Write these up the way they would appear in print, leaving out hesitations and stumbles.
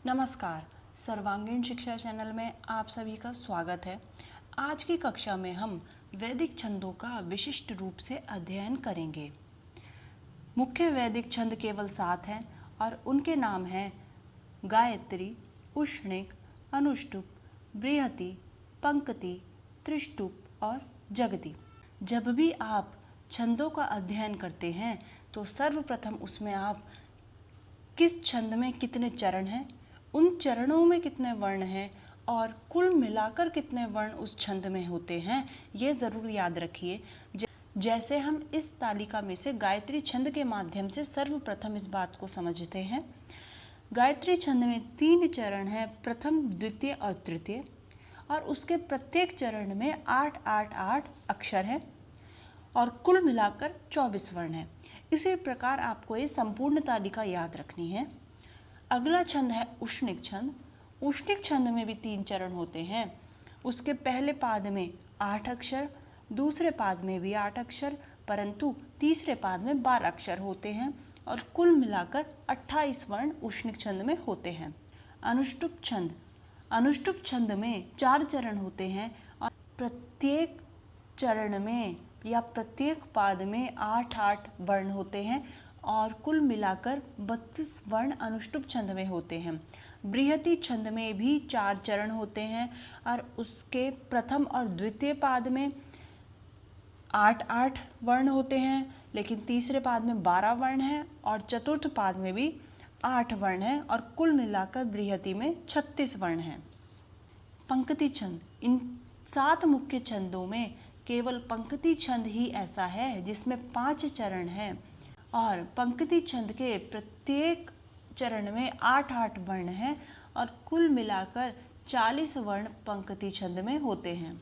नमस्कार, सर्वांगीण शिक्षा चैनल में आप सभी का स्वागत है। आज की कक्षा में हम वैदिक छंदों का विशिष्ट रूप से अध्ययन करेंगे। मुख्य वैदिक छंद केवल 7 हैं और उनके नाम हैं गायत्री, उष्णिक, अनुष्टुप, बृहति, पंक्ति, त्रिष्टुप और जगति। जब भी आप छंदों का अध्ययन करते हैं तो सर्वप्रथम उसमें आप किस छंद में कितने चरण हैं, उन चरणों में कितने वर्ण हैं और कुल मिलाकर कितने वर्ण उस छंद में होते हैं, ये ज़रूर याद रखिए। जैसे हम इस तालिका में से गायत्री छंद के माध्यम से सर्वप्रथम इस बात को समझते हैं। गायत्री छंद में 3 चरण हैं, प्रथम, द्वितीय और तृतीय, और उसके प्रत्येक चरण में 8-8-8 अक्षर हैं और कुल मिलाकर 24 वर्ण हैं। इसी प्रकार आपको ये संपूर्ण तालिका याद रखनी है। अगला छंद है उष्णिक छंद। उष्णिक छंद में भी 3 चरण होते हैं। उसके पहले पाद में 8 अक्षर, दूसरे पाद में भी 8 अक्षर, परंतु तीसरे पाद में 12 अक्षर होते हैं और कुल मिलाकर 28 वर्ण उष्णिक छंद में होते हैं। अनुष्टुप छंद। अनुष्टुप छंद में 4 चरण होते हैं और प्रत्येक चरण में या प्रत्येक पाद में 8-8 वर्ण होते हैं और कुल मिलाकर 32 वर्ण अनुष्टुप छंद में होते हैं। बृहति छंद में भी 4 चरण होते हैं और उसके प्रथम और द्वितीय पाद में 8-8 वर्ण होते हैं, लेकिन तीसरे पाद में 12 वर्ण हैं और चतुर्थ पाद में भी 8 वर्ण हैं और कुल मिलाकर बृहति में 36 वर्ण हैं। पंक्ति छंद। इन 7 मुख्य छंदों में केवल पंक्ति छंद ही ऐसा है जिसमें 5 चरण हैं और पंक्ति छंद के प्रत्येक चरण में 8-8 वर्ण हैं और कुल मिलाकर 40 वर्ण पंक्ति छंद में होते हैं।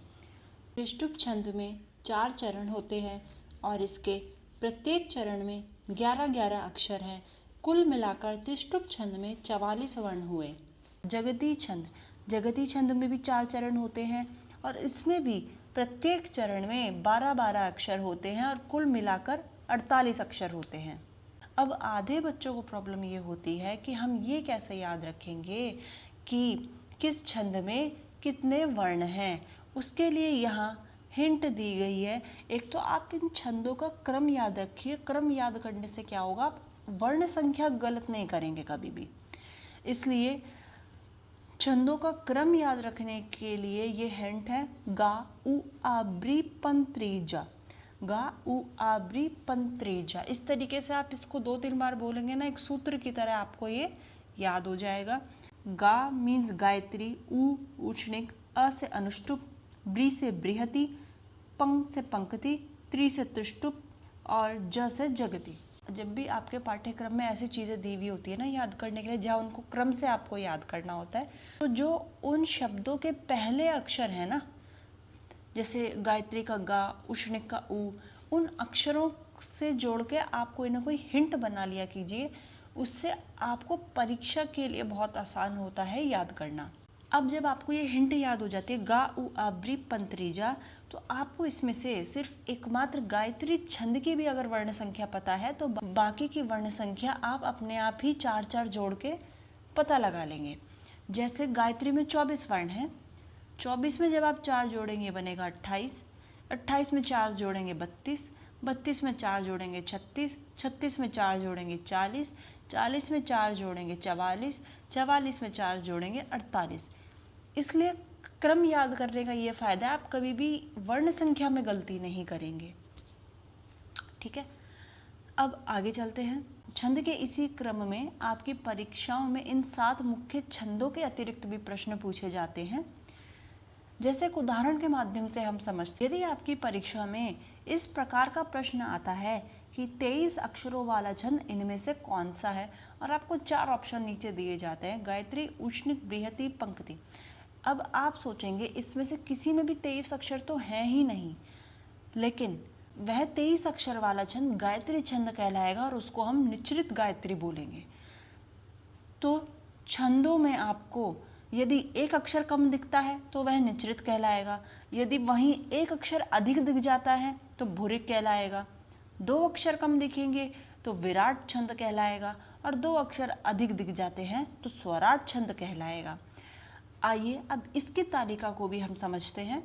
त्रिष्टुप छंद में 4 चरण होते हैं और इसके प्रत्येक चरण में 11-11 अक्षर हैं। कुल मिलाकर त्रिष्टुप छंद में 44 वर्ण हुए। जगती छंद। जगती छंद में भी 4 चरण होते हैं और इसमें भी प्रत्येक चरण में 12-12 अक्षर होते हैं और कुल मिलाकर 48 अक्षर होते हैं। अब आधे बच्चों को प्रॉब्लम ये होती है कि हम ये कैसे याद रखेंगे कि किस छंद में कितने वर्ण हैं। उसके लिए यहाँ हिंट दी गई है। एक तो आप इन छंदों का क्रम याद रखिए। क्रम याद करने से क्या होगा, आप वर्ण संख्या गलत नहीं करेंगे कभी भी। इसलिए छंदों का क्रम याद रखने के लिए ये हिंट है। गा उ आ ब्री पं त्रीजा, गा उ आ ब्री पं त्रीजा। इस तरीके से आप इसको 2-3 बार बोलेंगे ना, एक सूत्र की तरह आपको ये याद हो जाएगा। गा मीन्स गायत्री, उ उष्णिक, अ से अनुष्टुप, ब्री से बृहति, पंग से पंक्ति, त्रि से त्रिष्टुप और ज से जगति। जब भी आपके पाठ्यक्रम में ऐसी चीज़ें दी हुई होती है ना याद करने के लिए, जहाँ उनको क्रम से आपको याद करना होता है, तो जो उन शब्दों के पहले अक्षर हैं ना, जैसे गायत्री का गा, उष्णिक का उ, उन अक्षरों से जोड़ के आप कोई ना कोई हिंट बना लिया कीजिए। उससे आपको परीक्षा के लिए बहुत आसान होता है याद करना। अब जब आपको ये हिंट याद हो जाती है, गा उ आ ब्री पं त्रीजा, तो आपको इसमें से सिर्फ एकमात्र गायत्री छंद की भी अगर वर्ण संख्या पता है तो बाकी की वर्ण संख्या आप अपने आप ही 4-4 जोड़ के पता लगा लेंगे। जैसे गायत्री में 24 वर्ण हैं, 24 में जब आप 4 जोड़ेंगे बनेगा 28, 28 में 4 जोड़ेंगे 32, 32 में 4 जोड़ेंगे 36, 36 में 4 जोड़ेंगे 40, 40 में 4 जोड़ेंगे 44, 44 में 4 जोड़ेंगे 48। इसलिए क्रम याद करने का ये फ़ायदा है, आप कभी भी वर्ण संख्या में गलती नहीं करेंगे। ठीक है, अब आगे चलते हैं। छंद के इसी क्रम में आपकी परीक्षाओं में इन 7 मुख्य छंदों के अतिरिक्त भी प्रश्न पूछे जाते हैं। जैसे एक उदाहरण के माध्यम से हम समझते हैं, यदि आपकी परीक्षा में इस प्रकार का प्रश्न आता है कि 23 अक्षरों वाला छंद इनमें से कौन सा है, और आपको 4 ऑप्शन नीचे दिए जाते हैं, गायत्री, उष्णिक, बृहति, पंक्ति। अब आप सोचेंगे इसमें से किसी में भी 23 अक्षर तो हैं ही नहीं, लेकिन वह 23 अक्षर वाला छंद गायत्री छंद कहलाएगा और उसको हम निचृत गायत्री बोलेंगे। तो छंदों में आपको यदि एक अक्षर कम दिखता है तो वह निचृत कहलाएगा, यदि वहीं एक अक्षर अधिक दिख जाता है तो भूरिक कहलाएगा, 2 अक्षर कम दिखेंगे तो विराट छंद कहलाएगा और 2 अक्षर अधिक दिख जाते हैं तो स्वराट छंद कहलाएगा। आइए अब इसकी तालिका को भी हम समझते हैं।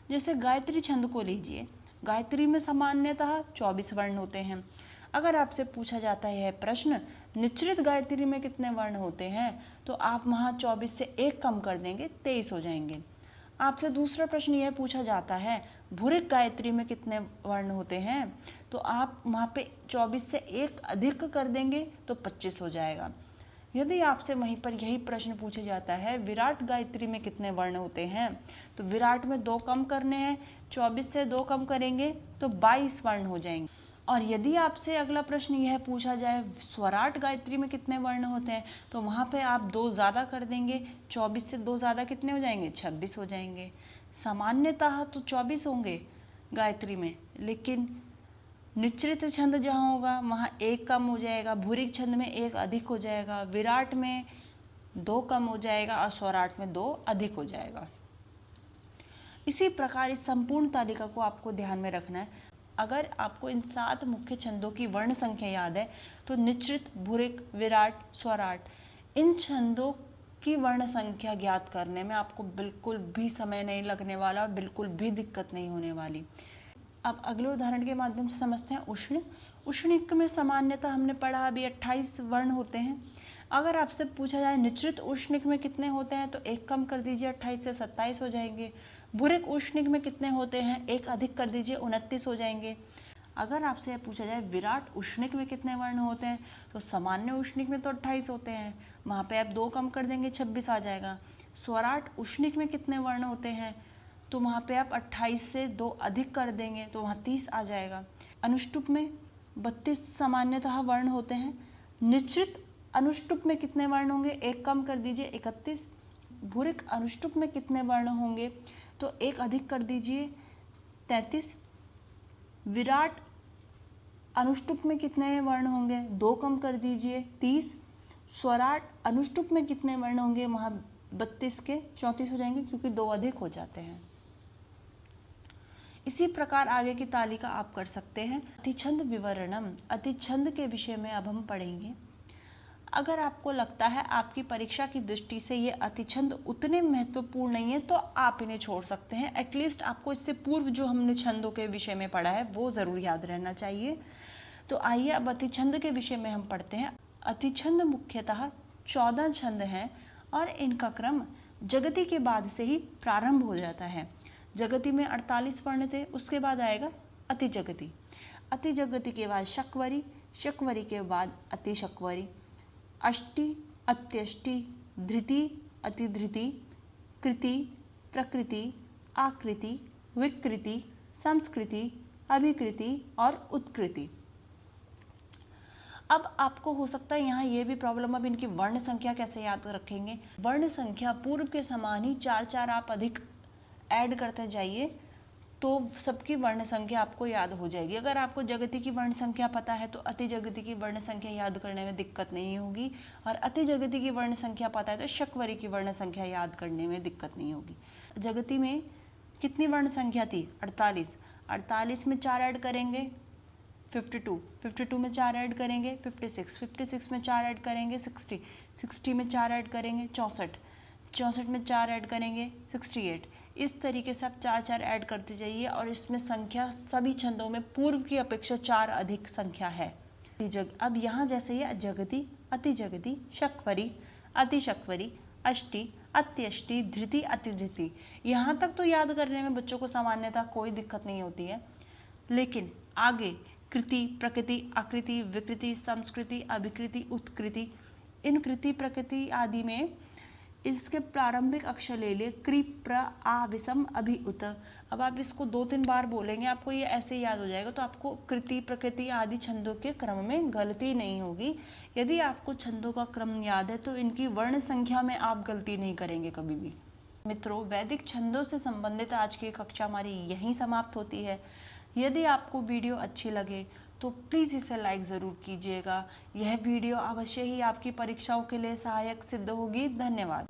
जैसे गायत्री छंद को लीजिए। गायत्री में सामान्यतः 24 वर्ण होते हैं। अगर आपसे पूछा जाता है प्रश्न निश्चित गायत्री में कितने वर्ण होते हैं, तो आप वहाँ 24 से 1 कम कर देंगे, 23 हो जाएंगे। आपसे दूसरा प्रश्न यह पूछा जाता है भूरिक गायत्री में कितने वर्ण होते हैं, तो आप वहाँ पे 24 से 1 अधिक कर देंगे तो 25 हो जाएगा। यदि आपसे वहीं पर यही प्रश्न पूछा जाता है विराट गायत्री में कितने वर्ण होते हैं, तो विराट में 2 कम करने हैं, 24 से 2 कम करेंगे तो 22 वर्ण हो जाएंगे। और यदि आपसे अगला प्रश्न यह पूछा जाए स्वराट गायत्री में कितने वर्ण होते हैं, तो वहाँ पे आप 2 ज़्यादा कर देंगे, 24 से 2 ज़्यादा कितने हो जाएंगे, 26 हो जाएंगे। सामान्यतः तो 24 होंगे गायत्री में, लेकिन निश्चित छंद जहाँ होगा वहाँ 1 कम हो जाएगा, भूरिक छंद में 1 अधिक हो जाएगा, विराट में 2 कम हो जाएगा और स्वराट में 2 अधिक हो जाएगा। इसी प्रकार इस संपूर्ण तालिका को आपको ध्यान में रखना है। अगर आपको इन 7 मुख्य छंदों की वर्ण संख्या याद है तो निश्चित, भूरिक, विराट, स्वराट, इन छंदों की वर्ण संख्या ज्ञात करने में आपको बिल्कुल भी समय नहीं लगने वाला, बिल्कुल भी दिक्कत नहीं होने वाली। अब अगले उदाहरण के माध्यम से समझते हैं उष्ण। उष्णिक में सामान्यतः हमने पढ़ा अभी 28 वर्ण होते हैं। अगर आपसे पूछा जाए निश्चित उष्णिक में कितने होते हैं, तो 1 कम कर दीजिए, 28 से 27 हो जाएंगे। भूरिक उष्णिक में कितने होते हैं, 1 अधिक कर दीजिए, 29 हो जाएंगे। अगर आपसे यह पूछा जाए विराट उष्णिक में कितने वर्ण होते हैं, तो सामान्य उष्णिक में तो 28 होते हैं, वहाँ पे आप 2 कम कर देंगे, 26 आ जाएगा। स्वराट उष्णिक में कितने वर्ण होते हैं, तो वहाँ पे आप 28 से 2 अधिक कर देंगे तो वहाँ 30 आ जाएगा। अनुष्टुप में 32 सामान्यतः वर्ण होते हैं। निश्चित अनुष्टुप में कितने वर्ण होंगे, 1 कम कर दीजिए, 31। भूरिक अनुष्टुप में कितने वर्ण होंगे, तो 1 अधिक कर दीजिए, 33। विराट अनुष्टुप में कितने वर्ण होंगे, 2 कम कर दीजिए, 30। स्वराट अनुष्टुप में कितने वर्ण होंगे, वहाँ 32 के 34 हो जाएंगे क्योंकि 2 अधिक हो जाते हैं। इसी प्रकार आगे की तालिका आप कर सकते हैं। अतिछंद विवरणम, अतिछंद के विषय में अब हम पढ़ेंगे। अगर आपको लगता है आपकी परीक्षा की दृष्टि से ये अतिछंद उतने महत्वपूर्ण नहीं है तो आप इन्हें छोड़ सकते हैं। एटलीस्ट आपको इससे पूर्व जो हमने छंदों के विषय में पढ़ा है वो ज़रूर याद रहना चाहिए। तो आइए अब अतिछंद के विषय में हम पढ़ते हैं। अतिछंद मुख्यतः 14 छंद हैं और इनका क्रम जगति के बाद से ही प्रारंभ हो जाता है। जगति में 48 वर्ण थे, उसके बाद आएगा अतिजगति। अतिजगति के बाद शक्वरी, शक्वरी के बाद अतिशक्वरी, अष्टि, अत्यष्टि, धृति, अतिधृति, कृति, प्रकृति, आकृति, विकृति, संस्कृति, अभिकृति और उत्कृति। अब आपको हो सकता है यहाँ ये भी प्रॉब्लम, अब इनकी वर्ण संख्या कैसे याद रखेंगे। वर्ण संख्या पूर्व के समान ही 4-4 आप अधिक ऐड करते जाइए तो सबकी वर्ण संख्या आपको याद हो जाएगी। अगर आपको जगति की वर्ण संख्या पता है तो अति जगति की वर्ण संख्या याद करने में दिक्कत नहीं होगी, और अति जगति की वर्ण संख्या पता है तो शक्वरी की वर्ण संख्या याद करने में दिक्कत नहीं होगी। जगति में कितनी वर्ण संख्या थी, 48। 48 में 4 ऐड करेंगे 52, 52 में 4 ऐड करेंगे 56, 56 में 4 ऐड करेंगे 60, 60 में 4 ऐड करेंगे 64, 64 में 4 ऐड करेंगे 68। इस तरीके से आप 4-4 ऐड करते जाइए और इसमें संख्या सभी छंदों में पूर्व की अपेक्षा 4 अधिक संख्या है। अब यहाँ जैसे ये जगति, अतिजगति, शक्वरी, अतिशक्वरी, अष्टि, अत्यष्टि, धृति, अतिधृति, यहाँ तक तो याद करने में बच्चों को सामान्यतः कोई दिक्कत नहीं होती है। लेकिन आगे कृति, प्रकृति, आकृति, विकृति, संस्कृति, अभिकृति, उत्कृति, इन कृति, प्रकृति आदि में इसके प्रारंभिक अक्षर ले लिए कृ, प्र, आ, विषम, अभि, उत। अब आप इसको 2-3 बार बोलेंगे, आपको ये ऐसे याद हो जाएगा, तो आपको कृति, प्रकृति आदि छंदों के क्रम में गलती नहीं होगी। यदि आपको छंदों का क्रम याद है तो इनकी वर्ण संख्या में आप गलती नहीं करेंगे कभी भी। मित्रों, वैदिक छंदों से संबंधित आज की कक्षा हमारी यहीं समाप्त होती है। यदि आपको वीडियो अच्छी लगे तो प्लीज़ इसे लाइक ज़रूर कीजिएगा। यह वीडियो अवश्य ही आपकी परीक्षाओं के लिए सहायक सिद्ध होगी। धन्यवाद।